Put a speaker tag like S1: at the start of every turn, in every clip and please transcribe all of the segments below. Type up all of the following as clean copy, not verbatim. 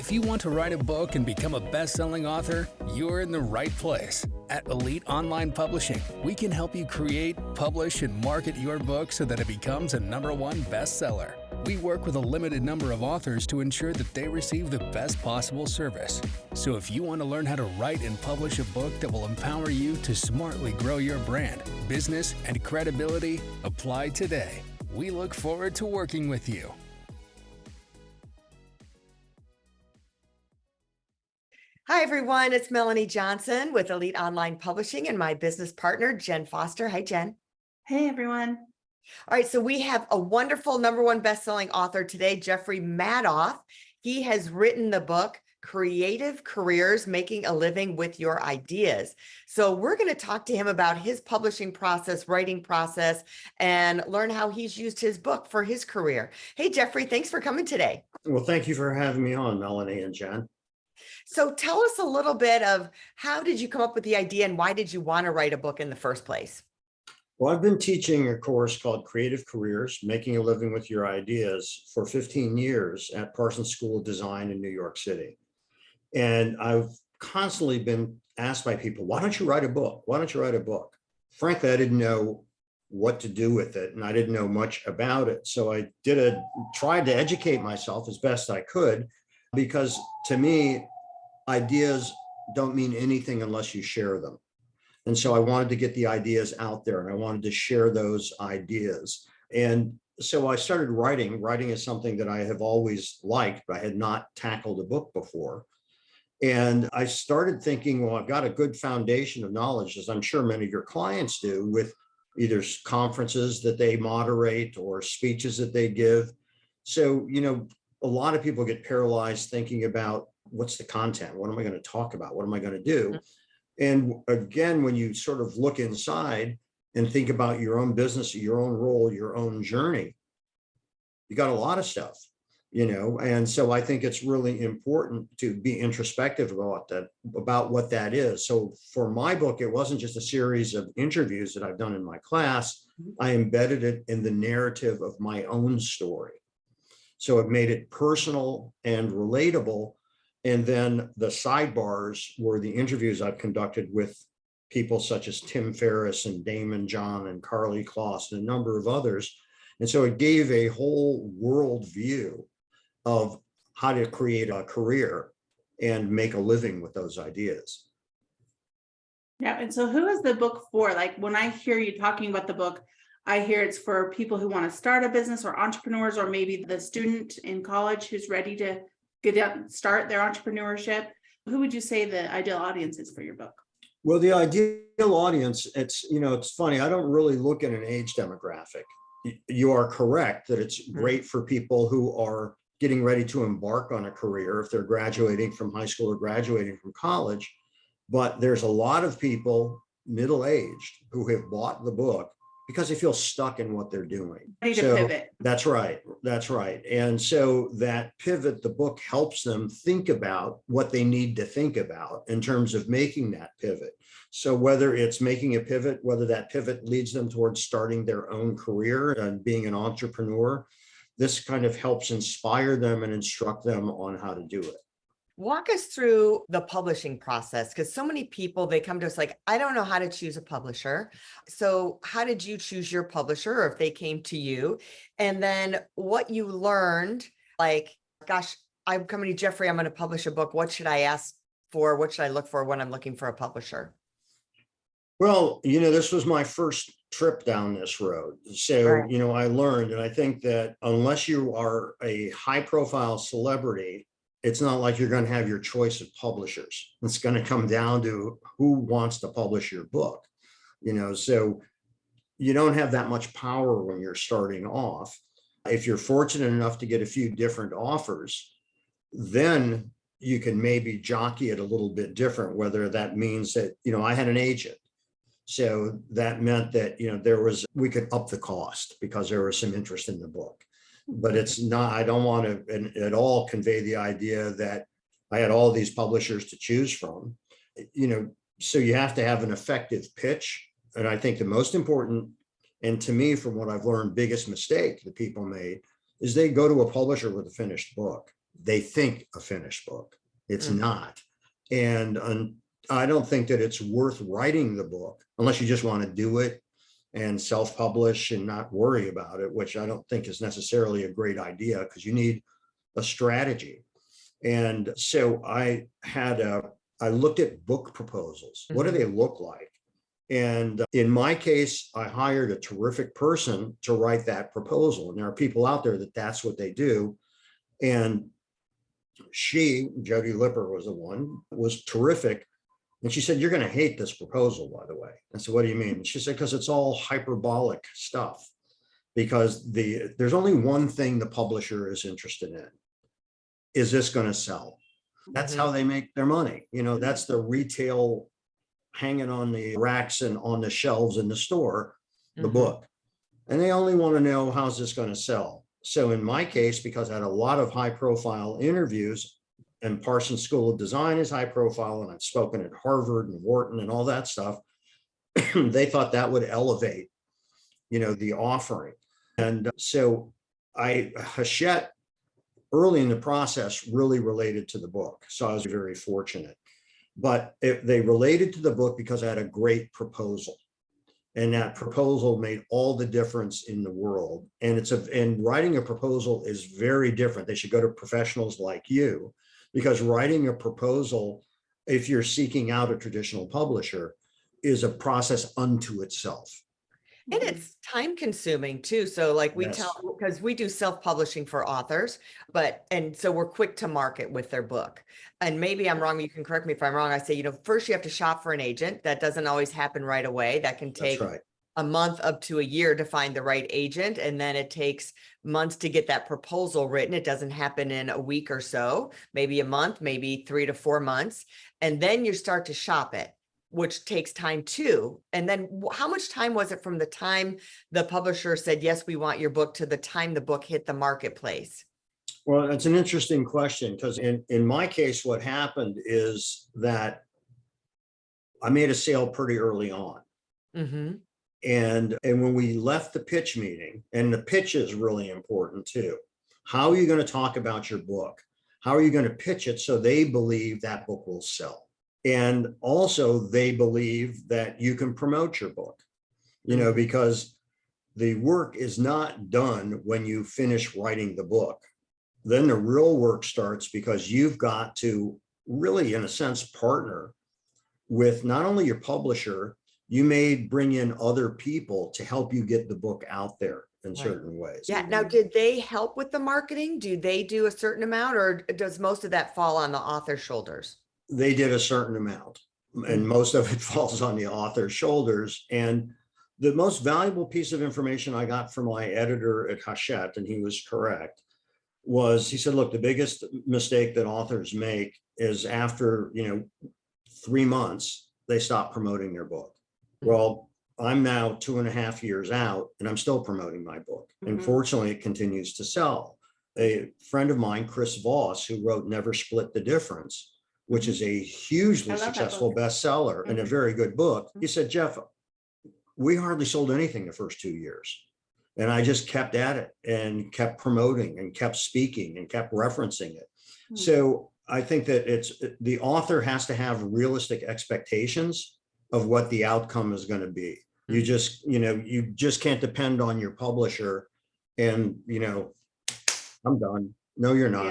S1: If you want to write a book and become a best-selling author, you're in the right place. At Elite Online Publishing, we can help you create, publish, and market your book so that it becomes a #1 bestseller. We work with a limited number of authors to ensure that they receive the best possible service. So if you want to learn how to write and publish a book that will empower you to smartly grow your brand, business, and credibility, apply today. We look forward to working with you.
S2: Hi, everyone. It's Melanie Johnson with Elite Online Publishing and my business partner, Jen Foster. Hi, Jen.
S3: Hey, everyone.
S2: All right. So we have a wonderful #1 bestselling author today, Jeffery Madoff. He has written the book, Creative Careers, Making a Living with Your Ideas. So we're going to talk to him about his publishing process, writing process, and learn how he's used his book for his career. Hey, Jeffery, thanks for coming today.
S4: Well, thank you for having me on, Melanie and Jen.
S2: So tell us a little bit of how did you come up with the idea and why did you want to write a book in the first place?
S4: Well, I've been teaching a course called Creative Careers, Making a Living with Your Ideas for 15 years at Parsons School of Design in New York City. And I've constantly been asked by people, why don't you write a book? Why don't you write a book? Frankly, I didn't know what to do with it and I didn't know much about it. So I tried to educate myself as best I could, because to me, ideas don't mean anything unless you share them. And so I wanted to get the ideas out there and I wanted to share those ideas. And so I started writing. Writing is something that I have always liked, but I had not tackled a book before. And I started thinking, well, I've got a good foundation of knowledge, as I'm sure many of your clients do, with either conferences that they moderate or speeches that they give. So, a lot of people get paralyzed thinking about what's the content? What am I going to talk about? What am I going to do? And again, when you sort of look inside and think about your own business, your own role, your own journey, you got a lot of stuff, and so I think it's really important to be introspective about what that is. So for my book, it wasn't just a series of interviews that I've done in my class. I embedded it in the narrative of my own story. So it made it personal and relatable. And then the sidebars were the interviews I've conducted with people such as Tim Ferriss and Damon John and Carly Kloss and a number of others. And so it gave a whole world view of how to create a career and make a living with those ideas.
S3: Yeah. And so who is the book for? Like when I hear you talking about the book, I hear it's for people who want to start a business or entrepreneurs, or maybe the student in college who's ready to start their entrepreneurship. Who would you say the ideal audience is for your book?
S4: Well, the ideal audience, it's funny. I don't really look at an age demographic. You are correct that it's great for people who are getting ready to embark on a career if they're graduating from high school or graduating from college. But there's a lot of people middle-aged who have bought the book because they feel stuck in what they're doing.
S3: Ready to pivot.
S4: That's right. And so that pivot, the book helps them think about what they need to think about in terms of making that pivot. So whether it's making a pivot, whether that pivot leads them towards starting their own career and being an entrepreneur, this kind of helps inspire them and instruct them on how to do it.
S2: Walk us through the publishing process, because so many people, they come to us like, I don't know how to choose a publisher. So how did you choose your publisher, or if they came to you? And then what you learned, like, gosh, I'm coming to Jeffery, I'm going to publish a book. What should I ask for? What should I look for when I'm looking for a publisher?
S4: Well, this was my first trip down this road. So,
S2: Right.
S4: I learned, and I think that unless you are a high profile celebrity, it's not like you're going to have your choice of publishers. It's going to come down to who wants to publish your book, so you don't have that much power when you're starting off. If you're fortunate enough to get a few different offers, then you can maybe jockey it a little bit different, whether that means that, I had an agent. So that meant that, we could up the cost because there was some interest in the book. But it's not, I don't want to at all convey the idea that I had all these publishers to choose from, so you have to have an effective pitch. And I think the most important, and to me, from what I've learned, biggest mistake that people made is they go to a publisher with a finished book. they think a finished book. It's
S2: Mhm.
S4: not. And I don't think that it's worth writing the book unless you just want to do it and self-publish and not worry about it, which I don't think is necessarily a great idea, because you need a strategy. And so I looked at book proposals. What do
S2: Mhm.
S4: they look like? And in my case, I hired a terrific person to write that proposal. And there are people out there that that's what they do. And Jody Lipper was the one, was terrific. And she said, "You're going to hate this proposal, by the way." I said, "What do you mean?" And she said, "Because it's all hyperbolic stuff. Because there's only one thing the publisher is interested in. Is this going to sell?" That's how
S2: Mhm.
S4: they make their money. That's the retail hanging on the racks and on the shelves in the store, the
S2: Mhm.
S4: book. And they only want to know, how's this going to sell? So in my case, because I had a lot of high profile interviews, and Parsons School of Design is high profile, and I've spoken at Harvard and Wharton and all that stuff, they thought that would elevate, the offering. And so Hachette early in the process really related to the book. So I was very fortunate. But they related to the book because I had a great proposal. And that proposal made all the difference in the world. And writing a proposal is very different. They should go to professionals like you, because writing a proposal, if you're seeking out a traditional publisher, is a process unto itself.
S2: And it's time consuming too. So like we tell,
S4: Yes,
S2: because we do self-publishing for authors, and so we're quick to market with their book. And maybe I'm wrong, you can correct me if I'm wrong. I say, first you have to shop for an agent. That doesn't always happen right away. That can
S4: that's
S2: take
S4: right.
S2: a month up to a year to find the right agent. And then it takes months to get that proposal written. It doesn't happen in a week or so, maybe a month, maybe 3 to 4 months. And then you start to shop it, which takes time too. And then how much time was it from the time the publisher said, "Yes, we want your book," to the time the book hit the marketplace?
S4: Well, that's an interesting question, because in my case, what happened is that I made a sale pretty early on.
S2: Mm-hmm.
S4: And when we left the pitch meeting, and the pitch is really important too. How are you going to talk about your book? How are you going to pitch it so they believe that book will sell? And also they believe that you can promote your book,
S2: Mhm.
S4: because the work is not done when you finish writing the book. Then the real work starts, because you've got to really, in a sense, partner with not only your publisher, you may bring in other people to help you get the book out there in
S2: Right.
S4: certain ways.
S2: Yeah. Now, did they help with the marketing? Do they do a certain amount, or does most of that fall on the author's shoulders?
S4: They did a certain amount, and
S2: Mhm.
S4: most of it falls on the author's shoulders. And the most valuable piece of information I got from my editor at Hachette, and he was correct, was he said, "Look, the biggest mistake that authors make is after, 3 months, they stop promoting their book." Well, I'm now 2.5 years out, and I'm still promoting my book. And
S3: Mhm.
S4: fortunately, it continues to sell. A friend of mine, Chris Voss, who wrote Never Split the Difference, which is a hugely
S3: I love that
S4: successful
S3: book.
S4: bestseller and a
S3: Mhm.
S4: very good book, he said, "Jeff, we hardly sold anything the first 2 years. And I just kept at it and kept promoting and kept speaking and kept referencing it."
S3: Mhm.
S4: So I think that the author has to have realistic expectations of what the outcome is going to be. You
S2: Mhm.
S4: just can't depend on your publisher and, "I'm done." No, you're not.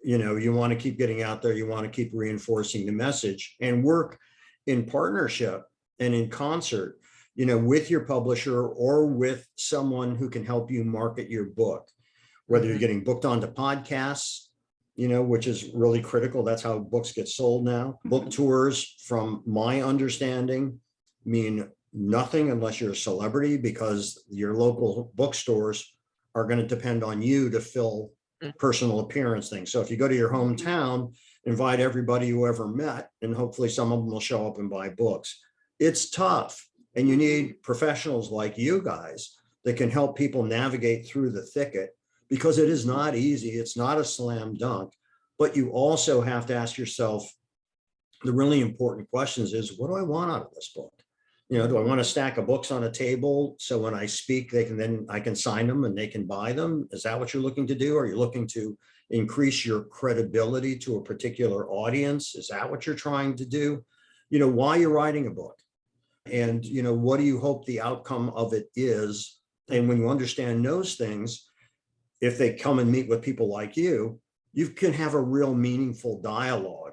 S3: Yeah.
S4: You want to keep getting out there. You want to keep reinforcing the message and work in partnership and in concert, with your publisher or with someone who can help you market your book, whether you're
S2: Mhm.
S4: getting booked onto podcasts, which is really critical. That's how books get sold now. Book
S3: Mhm.
S4: tours, from my understanding, mean nothing unless you're a celebrity, because your local bookstores are going to depend on you to fill
S2: Mhm.
S4: personal appearance things. So if you go to your
S3: Mhm.
S4: hometown, invite everybody you ever met, and hopefully some of them will show up and buy books. It's tough. And you
S3: Mhm.
S4: need professionals like you guys that can help people navigate through the thicket, because it is not easy. It's not a slam dunk, but you also have to ask yourself the really important questions is, what do I want out of this book? Do I want a stack of books on a table so when I speak, I can sign them and they can buy them? Is that what you're looking to do? Are you looking to increase your credibility to a particular audience? Is that what you're trying to do? Why you're writing a book, and what do you hope the outcome of it is? And when you understand those things, if they come and meet with people like you can have a real meaningful dialogue,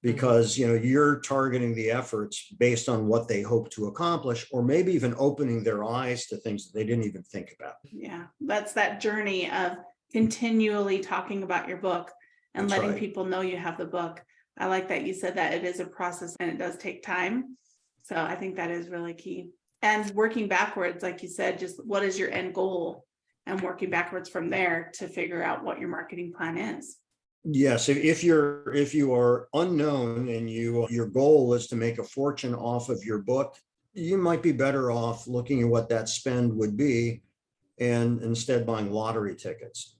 S4: because you're targeting the efforts based on what they hope to accomplish, or maybe even opening their eyes to things that they didn't even think about.
S3: Yeah, that's that journey of continually talking about your book and
S4: That's
S3: letting
S4: right.
S3: people know you have the book. I like that you said that it is a process and it does take time. So I think that is really key. And working backwards, like you said, just what is your end goal, and working backwards from there to figure out what your marketing plan is.
S4: Yes, if you are unknown and your goal is to make a fortune off of your book, you might be better off looking at what that spend would be and instead buying lottery tickets,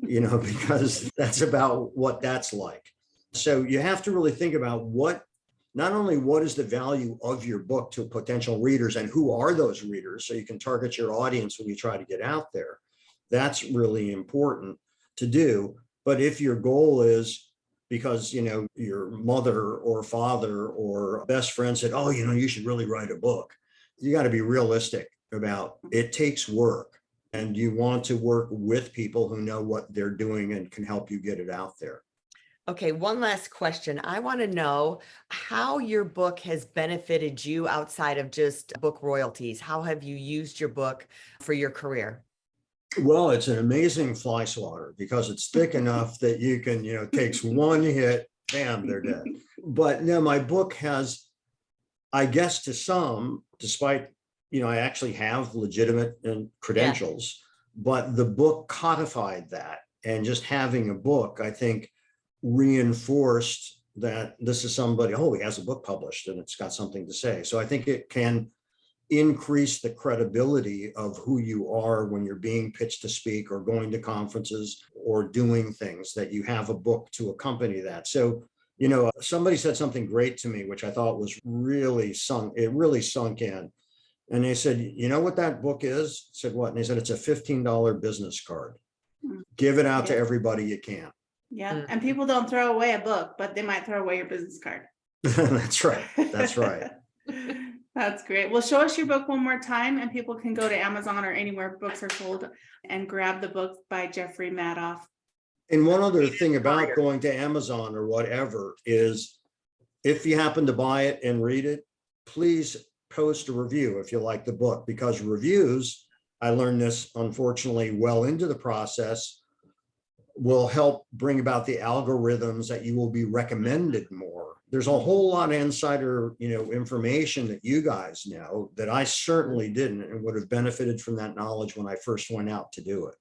S4: because that's about what that's like. So you have to really think about not only what is the value of your book to potential readers, and who are those readers, so you can target your audience when you try to get out there. That's really important to do. But if your goal is because, your mother or father or best friend said, oh, you should really write a book, you got to be realistic about it. Takes work, and you want to work with people who know what they're doing and can help you get it out there.
S2: Okay, one last question. I want to know how your book has benefited you outside of just book royalties. How have you used your book for your career?
S4: Well, it's an amazing fly swatter because it's thick enough that you can, takes one hit, bam, they're dead. But no, my book has, I guess to some, despite, I actually have legitimate credentials, but the book codified that. And just having a book, I think, reinforced that this is somebody, oh, he has a book published and it's got something to say. So I think it can increase the credibility of who you are when you're being pitched to speak or going to conferences or doing things, that you have a book to accompany that. So, somebody said something great to me, which I thought was really sunk in. And they said, you know what that book is? I said, what? And they said, it's a $15 business card. Give it out to everybody you can.
S3: Yeah. And people don't throw away a book, but they might throw away your business card.
S4: That's right. That's right.
S3: That's great. Well, show us your book one more time, and people can go to Amazon or anywhere books are sold and grab the book by Jeffery Madoff.
S4: And one other thing about going to Amazon or whatever is, if you happen to buy it and read it, please post a review if you like the book, because reviews, I learned this unfortunately well into the process, will help bring about the algorithms that you will be recommended more. There's a whole lot of insider, information that you guys know that I certainly didn't, and would have benefited from that knowledge when I first went out to do it.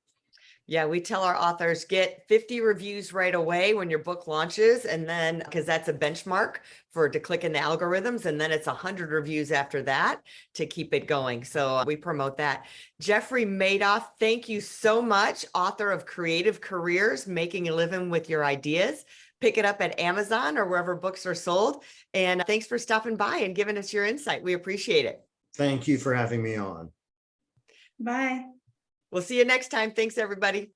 S2: Yeah, we tell our authors, get 50 reviews right away when your book launches. And then, because that's a benchmark to click in the algorithms. And then it's 100 reviews after that to keep it going. So we promote that. Jeffery Madoff, thank you so much. Author of Creative Careers, Making a Living with Your Ideas. Pick it up at Amazon or wherever books are sold. And thanks for stopping by and giving us your insight. We appreciate it.
S4: Thank you for having me on.
S3: Bye.
S2: We'll see you next time. Thanks, everybody.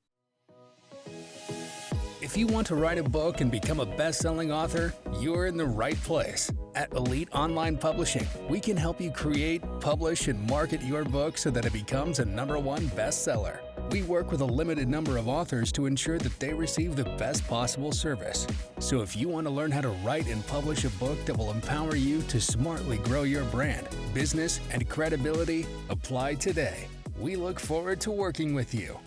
S1: If you want to write a book and become a best-selling author, you're in the right place. At Elite Online Publishing, we can help you create, publish, and market your book so that it becomes a #1 bestseller. We work with a limited number of authors to ensure that they receive the best possible service. So if you want to learn how to write and publish a book that will empower you to smartly grow your brand, business, and credibility, apply today. We look forward to working with you.